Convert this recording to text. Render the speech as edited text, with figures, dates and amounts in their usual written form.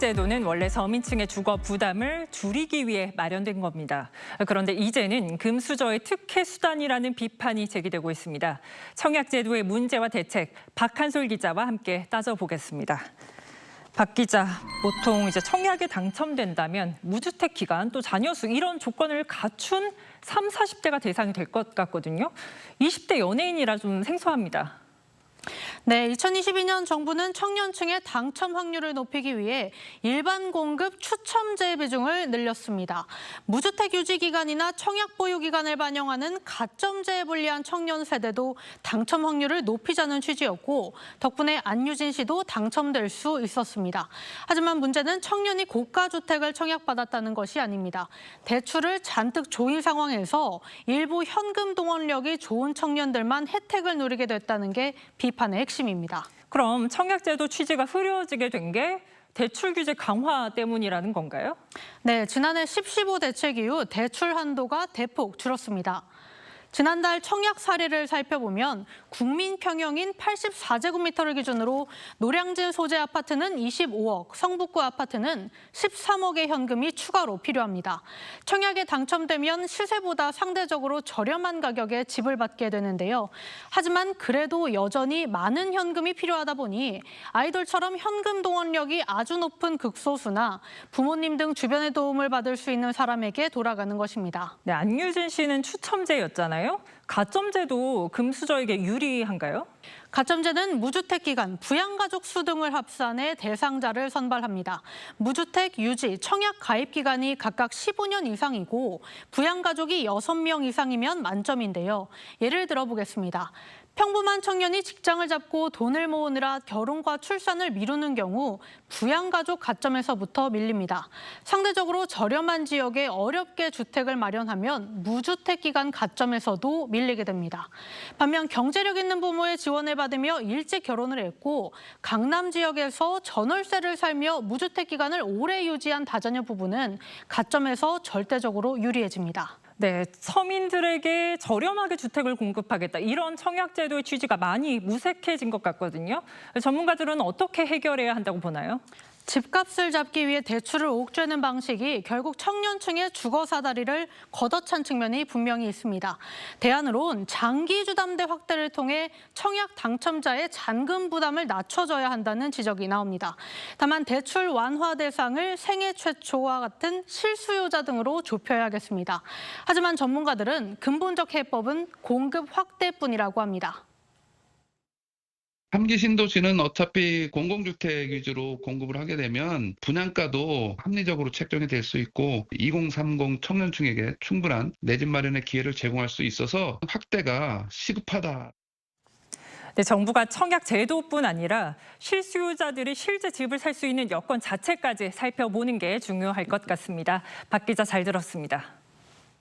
청약제도는 원래 서민층의 주거 부담을 줄이기 위해 마련된 겁니다. 그런데 이제는 금수저의 특혜 수단이라는 비판이 제기되고 있습니다. 청약제도의 문제와 대책, 박한솔 기자와 함께 따져보겠습니다. 박 기자, 보통 이제 청약에 당첨된다면 무주택 기간 또 자녀 수 이런 조건을 갖춘 30, 40대가 대상이 될 것 같거든요. 20대 연예인이라 좀 생소합니다. 네, 2022년 정부는 청년층의 당첨 확률을 높이기 위해 일반 공급 추첨제 비중을 늘렸습니다. 무주택 유지 기간이나 청약 보유 기간을 반영하는 가점제에 불리한 청년 세대도 당첨 확률을 높이자는 취지였고 덕분에 안유진 씨도 당첨될 수 있었습니다. 하지만 문제는 청년이 고가 주택을 청약받았다는 것이 아닙니다. 대출을 잔뜩 조인 상황에서 일부 현금 동원력이 좋은 청년들만 혜택을 누리게 됐다는 게 비판의 핵심입니다. 그럼 청약제도 취지가 흐려지게 된 게 대출 규제 강화 때문이라는 건가요? 네, 지난해 10.15 대책 이후 대출 한도가 대폭 줄었습니다. 지난달 청약 사례를 살펴보면 국민 평형인 84제곱미터를 기준으로 노량진 소재 아파트는 25억, 성북구 아파트는 13억의 현금이 추가로 필요합니다. 청약에 당첨되면 시세보다 상대적으로 저렴한 가격에 집을 받게 되는데요. 하지만 그래도 여전히 많은 현금이 필요하다 보니 아이돌처럼 현금 동원력이 아주 높은 극소수나 부모님 등 주변의 도움을 받을 수 있는 사람에게 돌아가는 것입니다. 네, 안유진 씨는 추첨제였잖아요. 가점제도 금수저에게 유리한가요? 가점제는 무주택 기간, 부양가족 수 등을 합산해 대상자를 선발합니다. 무주택 유지, 청약 가입 기간이 각각 15년 이상이고 부양가족이 6명 이상이면 만점인데요. 예를 들어 보겠습니다. 평범한 청년이 직장을 잡고 돈을 모으느라 결혼과 출산을 미루는 경우 부양가족 가점에서부터 밀립니다. 상대적으로 저렴한 지역에 어렵게 주택을 마련하면 무주택 기간 가점에서도 밀리게 됩니다. 반면 경제력 있는 부모의 지원을 받으며 일찍 결혼을 했고 강남 지역에서 전월세를 살며 무주택 기간을 오래 유지한 다자녀 부부는 가점에서 절대적으로 유리해집니다. 네, 서민들에게 저렴하게 주택을 공급하겠다. 이런 청약제도의 취지가 많이 무색해진 것 같거든요. 전문가들은 어떻게 해결해야 한다고 보나요? 집값을 잡기 위해 대출을 옥죄는 방식이 결국 청년층의 주거 사다리를 걷어찬 측면이 분명히 있습니다. 대안으론 장기 주담대 확대를 통해 청약 당첨자의 잔금 부담을 낮춰줘야 한다는 지적이 나옵니다. 다만 대출 완화 대상을 생애 최초와 같은 실수요자 등으로 좁혀야겠습니다. 하지만 전문가들은 근본적 해법은 공급 확대뿐이라고 합니다. 3기 신도시는 어차피 공공주택 위주로 공급을 하게 되면 분양가도 합리적으로 책정이 될 수 있고 2030 청년층에게 충분한 내 집 마련의 기회를 제공할 수 있어서 확대가 시급하다. 네, 정부가 청약 제도뿐 아니라 실수요자들이 실제 집을 살 수 있는 여건 자체까지 살펴보는 게 중요할 것 같습니다. 박 기자 잘 들었습니다.